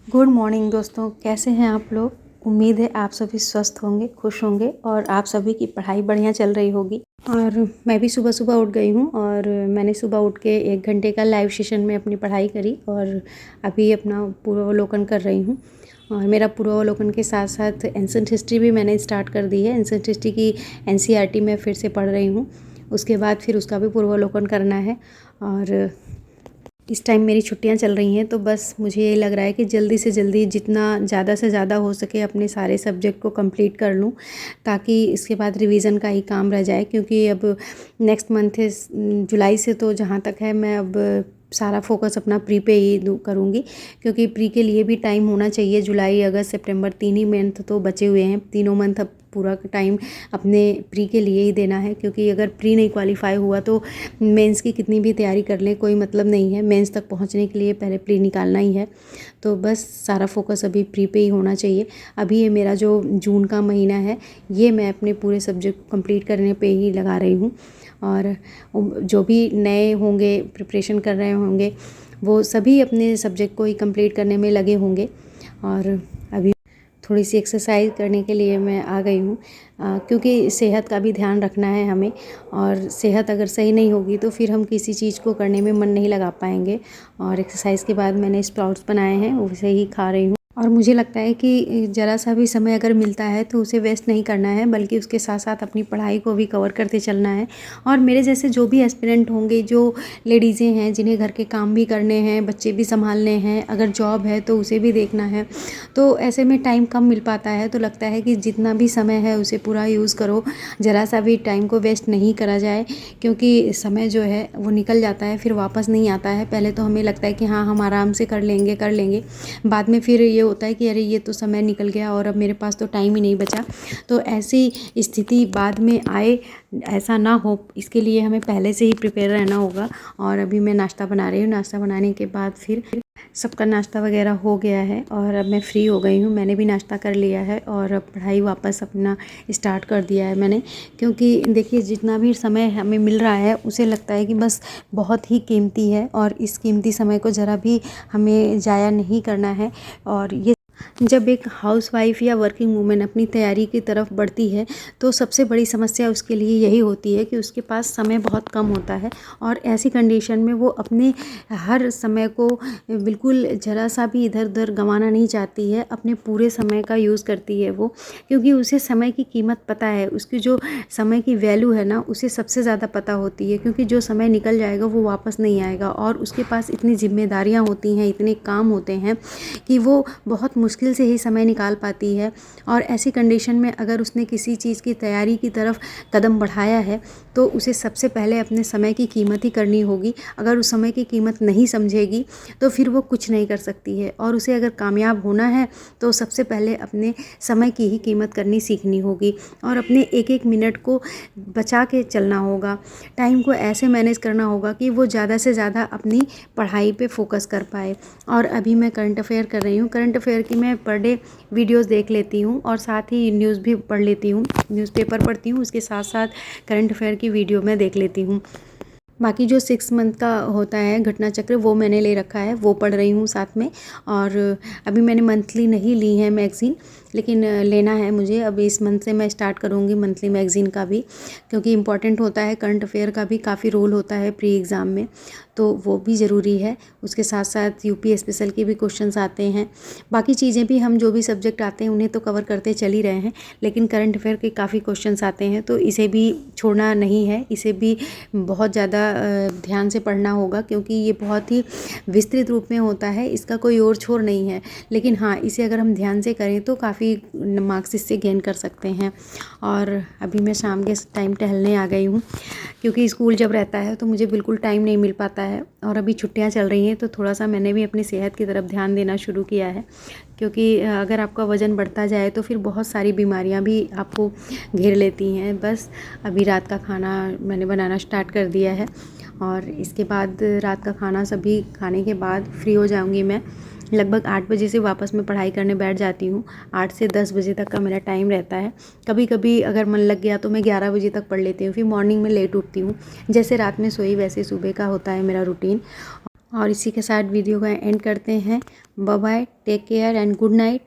Good morning दोस्तों, कैसे हैं आप लोग। उम्मीद है आप सभी स्वस्थ होंगे, खुश होंगे और आप सभी की पढ़ाई बढ़िया चल रही होगी। और मैं भी सुबह सुबह उठ गई हूँ और मैंने सुबह उठ के 1 घंटे का लाइव सेशन में अपनी पढ़ाई करी और अभी अपना पूर्वावलोकन कर रही हूँ। और मेरा पूर्वावलोकन के साथ साथ एंशिएंट हिस्ट्री भी मैंने स्टार्ट कर दी है। एंशिएंट हिस्ट्री की एनसीईआरटी में फिर से पढ़ रही हूँ। उसके बाद फिर उसका भी पूर्वावलोकन करना है। और इस टाइम मेरी छुट्टियां चल रही हैं तो बस मुझे ये लग रहा है कि जल्दी से जल्दी जितना ज़्यादा से ज़्यादा हो सके अपने सारे सब्जेक्ट को कंप्लीट कर लूँ, ताकि इसके बाद रिवीज़न का ही काम रह जाए। क्योंकि अब नेक्स्ट मंथ है जुलाई से, तो जहाँ तक है मैं अब सारा फोकस अपना प्री पे ही करूँगी। क्योंकि प्री के लिए भी टाइम होना चाहिए। जुलाई, अगस्त, सितंबर 3 ही मंथ तो बचे हुए हैं। तीनों मंथ अब पूरा टाइम अपने प्री के लिए ही देना है। क्योंकि अगर प्री नहीं क्वालिफाई हुआ तो मेंस की कितनी भी तैयारी कर लें कोई मतलब नहीं है। मेंस तक पहुंचने के लिए पहले प्री निकालना ही है। तो बस सारा फोकस अभी प्री पे ही होना चाहिए। अभी ये मेरा जो जून का महीना है, ये मैं अपने पूरे सब्जेक्ट कंप्लीट करने पे ही लगा रही हूँ। और जो भी नए होंगे, प्रिपरेशन कर रहे होंगे, वो सभी अपने सब्जेक्ट को ही कंप्लीट करने में लगे होंगे। और अभी थोड़ी सी एक्सरसाइज करने के लिए मैं आ गई हूँ, क्योंकि सेहत का भी ध्यान रखना है हमें। और सेहत अगर सही नहीं होगी तो फिर हम किसी चीज़ को करने में मन नहीं लगा पाएंगे। और एक्सरसाइज के बाद मैंने स्प्राउट्स बनाए हैं, उसे ही खा रही हूँ। और मुझे लगता है कि ज़रा सा भी समय अगर मिलता है तो उसे वेस्ट नहीं करना है, बल्कि उसके साथ साथ अपनी पढ़ाई को भी कवर करते चलना है। और मेरे जैसे जो भी एस्पिरेंट होंगे, जो लेडीज़ें हैं जिन्हें घर के काम भी करने हैं, बच्चे भी संभालने हैं, अगर जॉब है तो उसे भी देखना है, तो ऐसे में टाइम कम मिल पाता है। तो लगता है कि जितना भी समय है उसे पूरा यूज़ करो, ज़रा सा भी टाइम को वेस्ट नहीं करा जाए। क्योंकि समय जो है वो निकल जाता है, फिर वापस नहीं आता है। पहले तो हमें लगता है कि हाँ, हम आराम से कर लेंगे, बाद में फिर ये होता है कि अरे ये तो समय निकल गया और अब मेरे पास तो टाइम ही नहीं बचा। तो ऐसी स्थिति बाद में आए, ऐसा ना हो, इसके लिए हमें पहले से ही प्रिपेयर रहना होगा। और अभी मैं नाश्ता बना रही हूँ। नाश्ता बनाने के बाद फिर सबका नाश्ता वगैरह हो गया है और अब मैं फ्री हो गई हूँ। मैंने भी नाश्ता कर लिया है और अब पढ़ाई वापस अपना स्टार्ट कर दिया है मैंने। क्योंकि देखिए, जितना भी समय हमें मिल रहा है उसे लगता है कि बस बहुत ही कीमती है और इस कीमती समय को ज़रा भी हमें ज़ाया नहीं करना है। और ये जब एक हाउसवाइफ या वर्किंग वूमेन अपनी तैयारी की तरफ बढ़ती है तो सबसे बड़ी समस्या उसके लिए यही होती है कि उसके पास समय बहुत कम होता है। और ऐसी कंडीशन में वो अपने हर समय को बिल्कुल ज़रा सा भी इधर उधर गंवाना नहीं चाहती है। अपने पूरे समय का यूज़ करती है वो, क्योंकि उसे समय की कीमत पता है। उसकी जो समय की वैल्यू है ना, उसे सबसे ज़्यादा पता होती है। क्योंकि जो समय निकल जाएगा वो वापस नहीं आएगा और उसके पास इतनी जिम्मेदारियाँ होती हैं, इतने काम होते हैं कि वो बहुत मुश्किल से ही समय निकाल पाती है। और ऐसी कंडीशन में अगर उसने किसी चीज़ की तैयारी की तरफ कदम बढ़ाया है तो उसे सबसे पहले अपने समय की कीमत ही करनी होगी। अगर उस समय की कीमत नहीं समझेगी तो फिर वो कुछ नहीं कर सकती है। और उसे अगर कामयाब होना है तो सबसे पहले अपने समय की ही कीमत करनी सीखनी होगी और अपने एक एक मिनट को बचा के चलना होगा। टाइम को ऐसे मैनेज करना होगा कि वो ज़्यादा से ज़्यादा अपनी पढ़ाई पे फोकस कर पाए। और अभी मैं करंट अफेयर कर रही हूँ। करंट अफेयर की मैं पर डे वीडियोज़ देख लेती हूँ और साथ ही न्यूज़ भी पढ़ लेती हूँ। न्यूज़पेपर पढ़ती हूँ, उसके साथ साथ करंट अफेयर की वीडियो मैं देख लेती हूँ। बाकी जो 6 मंथ का होता है घटना चक्र, वो मैंने ले रखा है, वो पढ़ रही हूँ साथ में। और अभी मैंने मंथली नहीं ली है मैगज़ीन, लेकिन लेना है मुझे। अभी इस मंथ से मैं स्टार्ट करूँगी मंथली मैगज़ीन का भी, क्योंकि इम्पॉर्टेंट होता है। करंट अफेयर का भी काफ़ी रोल होता है प्री एग्ज़ाम में, तो वो भी ज़रूरी है। उसके साथ साथ यूपी स्पेशल के भी क्वेश्चंस आते हैं। बाकी चीज़ें भी, हम जो भी सब्जेक्ट आते हैं उन्हें तो कवर करते चल ही रहे हैं, लेकिन करंट अफेयर के काफ़ी क्वेश्चंस आते हैं, तो इसे भी छोड़ना नहीं है। इसे भी बहुत ज़्यादा ध्यान से पढ़ना होगा, क्योंकि ये बहुत ही विस्तृत रूप में होता है। इसका कोई और छोर नहीं है, लेकिन हाँ, इसे अगर हम ध्यान से करें तो काफ़ी मार्क्स इससे गेन कर सकते हैं। और अभी मैं शाम के टाइम टहलने आ गई हूँ, क्योंकि स्कूल जब रहता है तो मुझे बिल्कुल टाइम नहीं मिल पाता है। और अभी छुट्टियाँ चल रही हैं तो थोड़ा सा मैंने भी अपनी सेहत की तरफ ध्यान देना शुरू किया है। क्योंकि अगर आपका वज़न बढ़ता जाए तो फिर बहुत सारी बीमारियां भी आपको घेर लेती हैं। बस अभी रात का खाना मैंने बनाना स्टार्ट कर दिया है और इसके बाद रात का खाना सभी खाने के बाद फ्री हो जाऊंगी मैं। लगभग 8 बजे से वापस मैं पढ़ाई करने बैठ जाती हूँ। 8 से 10 बजे तक का मेरा टाइम रहता है। कभी कभी अगर मन लग गया तो मैं 11 बजे तक पढ़ लेती हूँ। फिर मॉर्निंग में लेट उठती हूँ। जैसे रात में सोई वैसे सुबह का होता है मेरा रूटीन। और इसी के साथ वीडियो का एंड करते हैं। Bye bye, take care and good night.